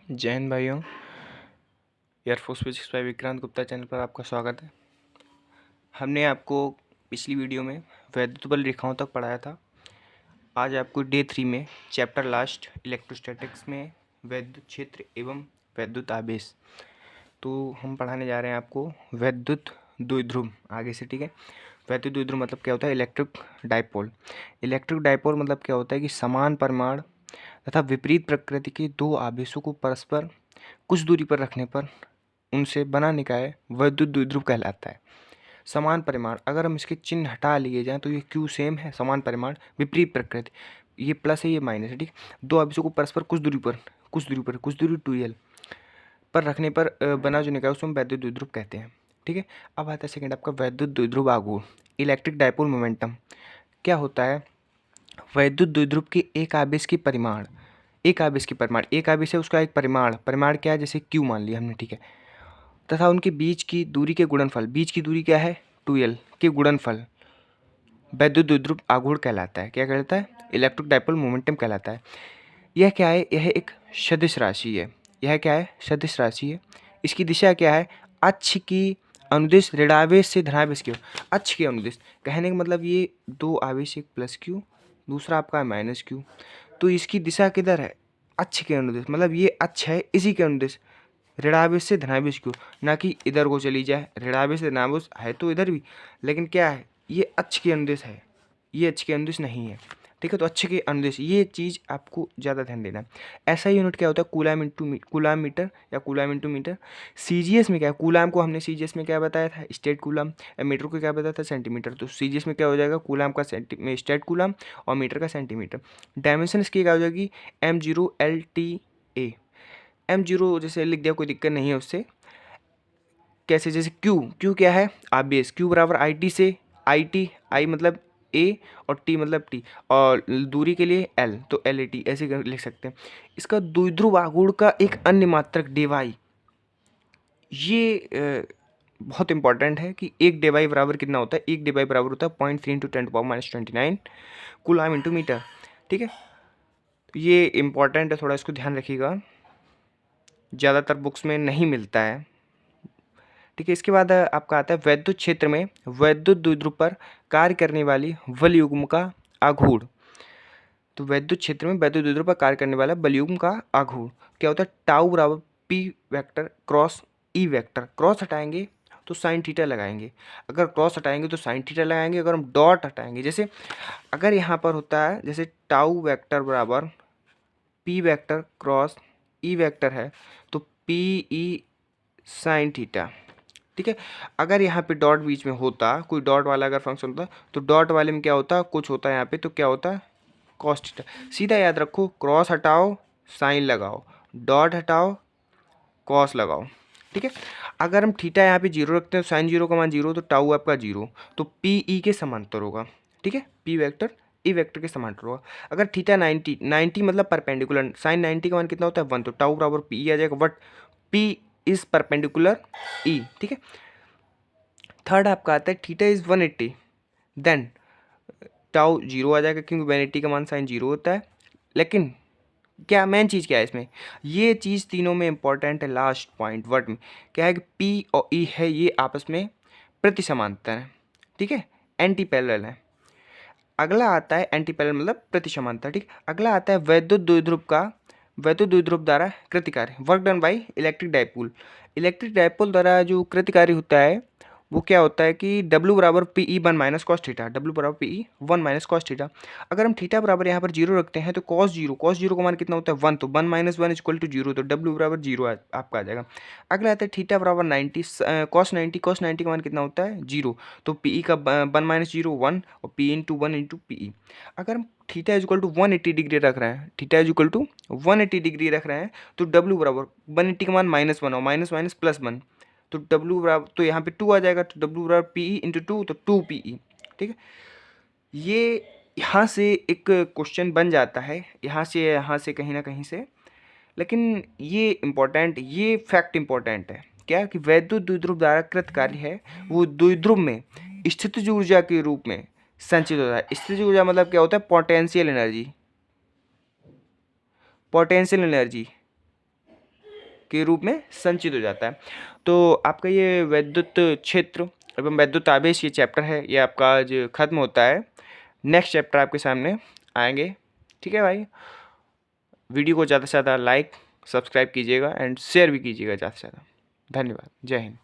जय हिंद भाइयों। Air force physics bye Vikrant Gupta channel पर आपका स्वागत है। हमने आपको पिछली वीडियो में वैद्युत बल रेखाओं तक पढ़ाया था। आज आपको डे 3 में चैप्टर लास्ट इलेक्ट्रोस्टैटिक्स में वैद्युत क्षेत्र एवं वैद्युत आवेश, तो हम पढ़ाने जा रहे हैं आपको वैद्युत द्विध्रुव आगे से। ठीक है, वैद्युत द्विध्रुव मतलब क्या होता है? Electric dipole. इलेक्ट्रिक डाइपोल मतलब क्या होता है कि समान परिमाण तथा विपरीत प्रकृति के दो आवेशों को परस्पर कुछ दूरी पर रखने पर उनसे बना निकाय वैद्युत द्विध्रुव कहलाता है। समान परिमाण, अगर हम इसके चिन्ह हटा लिए जाएं तो ये क्यू सेम है, समान परिमाण, विपरीत प्रकृति, ये प्लस है ये माइनस है। ठीक, दो आवेशों को परस्पर कुछ दूरी 2l पर रखने पर बना जो निकाय उसको हम वैद्युत द्विध्रुव कहते हैं। ठीक है, अब आता है सेकंड आपका वैद्युत द्विध्रुव आघूर्ण, इलेक्ट्रिक डाइपोल मोमेंटम। क्या होता है? वैद्युत द्विध्रुव के एक आवेश की परिमाण, एक आवेश है उसका एक परिमाण क्या है? जैसे क्यू मान लिया हमने। ठीक है, तथा उनके बीच की दूरी के गुणनफल, बीच की दूरी क्या है? 2l के गुणनफल वैद्युत द्विध्रुव आघूर्ण कहलाता है। क्या कहलाता है? इलेक्ट्रिक डाइपोल मोमेंटम कहलाता है। यह क्या है? यह एक सदिश राशि है। यह क्या है? सदिश राशि है। इसकी दिशा क्या है? अक्ष की अनुदिश ऋणावेश से धनावेश की ओर। अक्ष के अनुदिश कहने का मतलब ये दो आवेश, एक प्लस क्यू दूसरा आपका है माइनस क्यू, तो इसकी दिशा किधर है? अक्ष के अनुदिश, मतलब ये अक्ष है इसी के अनुदिश ऋणावेश से धनावेश की ओर, ना कि इधर को चली जाए। ऋणावेश से धनावेश है तो इधर भी, लेकिन क्या है? ये अक्ष के अनुदिश है, ये अक्ष के अनुदिश नहीं है। ठीक है, तो अक्ष के अनुदिश, ये चीज़ आपको ज़्यादा ध्यान देना है। ऐसा यूनिट क्या होता है? कूलाम मीटर या कूलाम इंटू मीटर। सीजीएस में क्या है? कूलाम को हमने सीजीएस में क्या बताया था? State coulomb. मीटर को क्या बताया था? सेंटीमीटर। तो सीजीएस में क्या हो जाएगा? कूलाम का स्टेट कूलाम और मीटर का सेंटीमीटर। डायमेंशन इसकी क्या हो जाएगी? M0LTA। M0 जैसे लिख दिया, कोई दिक्कत नहीं है उससे। कैसे? जैसे क्यू क्या है? आवेश। क्यू बराबर IT से, आई मतलब A और T मतलब T, और दूरी के लिए L तो LAT, ऐसे लिख सकते हैं। इसका द्विध्रुव आघूर्ण का एक अन्य मात्रक डेवाई, ये बहुत इंपॉर्टेंट है कि एक डेवाई बराबर कितना होता है? एक डेवाई बराबर होता है 0.3 × 10⁻⁻29 कूलाम इंटू मीटर। ठीक है, ये इंपॉर्टेंट है, थोड़ा इसको ध्यान रखिएगा, ज़्यादातर बुक्स में नहीं मिलता है। ठीक है, इसके बाद आपका आता है वैद्युत क्षेत्र में वैद्युत द्विध्रुव पर कार्य करने वाली बल युग्म का आघूर्ण। तो वैद्युत क्षेत्र में वैद्युत द्विध्रुव पर कार्य करने वाला बल युग्म का आघूर्ण क्या होता है? टाउ बराबर P vector cross E vector. Cross हटाएंगे तो साइन थीटा लगाएंगे, अगर क्रॉस हटाएंगे तो साइन थीटा लगाएंगे, अगर हम डॉट हटाएंगे, जैसे अगर यहाँ पर होता है जैसे टाउ वेक्टर बराबर P vector cross E vector है तो PE साइन थीटा। ठीक है, अगर यहाँ पे डॉट बीच में होता, कोई डॉट वाला अगर फंक्शन होता तो डॉट वाले में क्या होता? कुछ होता है यहाँ पे, तो क्या होता? Cos theta. सीधा याद रखो, क्रॉस हटाओ साइन लगाओ, डॉट हटाओ कॉस लगाओ। ठीक है, अगर हम थीटा यहाँ पे जीरो रखते हैं, साइन जीरो का मान जीरो, तो टाउ आपका जीरो, तो पी ई के समांतर होगा। ठीक है, पी वेक्टर ई वेक्टर के समांतर होगा। अगर थीटा 90 मतलब परपेंडिकुलर, साइन 90 का मान कितना होता है? 1, तो टाउ बराबर पी ई आ जाएगा, but P is perpendicular E. ठीक है, थर्ड आपका आता है theta is 180, then tau zero आ जाएगा, क्योंकि 180 का मान साइन जीरो होता है। लेकिन क्या मेन चीज़ क्या है इसमें? ये चीज़ तीनों में इंपॉर्टेंट है। लास्ट पॉइंट वर्ड में क्या है कि पी और ई है, ये आपस में प्रति समांतर है। ठीक है, एंटी पैरेलल है। अगला आता है एंटी पैरेलल मतलब प्रति समांतर। ठीक, अगला आता है वैद्युत द्विध्रुव का, वैद्युत द्विध्रुव द्वारा कृतिकार्य, work done by electric dipole. Electric dipole द्वारा जो कृतिकार्य होता है वो क्या होता है कि W बराबर P E 1 - cos theta, W बराबर पी ई 1 - cos थीटा। अगर हम थीटा बराबर यहाँ पर जीरो रखते हैं तो cos जीरो का मान कितना होता है? 1, तो 1 - 1 = 0, तो W बराबर जीरो आपका आ जाएगा। अगला आता है थीटा बराबर 90, cos 90 का मान कितना होता है? 0, तो पी ई का 1 - 0 1, और p into 1 into p e. अगर हम theta is equal to 180 degree रख रहे हैं, theta is equal to 180 degree रख रहे हैं, तो W बराबर 180 का मान -1 और माइनस माइनस प्लस 1, तो W बराबर, तो यहाँ पे 2 आ जाएगा, तो W बराबर पी ई इंटू 2, तो 2 पी ई। ठीक है, ये यहाँ से एक क्वेश्चन बन जाता है, यहाँ से कहीं ना कहीं से, लेकिन ये इम्पोर्टेंट, ये फैक्ट इम्पोर्टेंट है क्या कि वैद्युत द्विध्रुव द्वारा कृत कार्य है वो द्विध्रुव में स्थितिज ऊर्जा के रूप में संचित होता है। स्थितिज ऊर्जा मतलब क्या होता है? Potential energy, potential energy. के रूप में संचित हो जाता है। तो आपका ये वैद्युत क्षेत्र एवं वैद्युत आवेश ये चैप्टर है, ये आपका आज खत्म होता है। नेक्स्ट चैप्टर आपके सामने आएंगे। ठीक है भाई, वीडियो को ज़्यादा से ज़्यादा लाइक सब्सक्राइब कीजिएगा एंड शेयर भी कीजिएगा ज़्यादा से ज़्यादा। धन्यवाद। जय हिंद।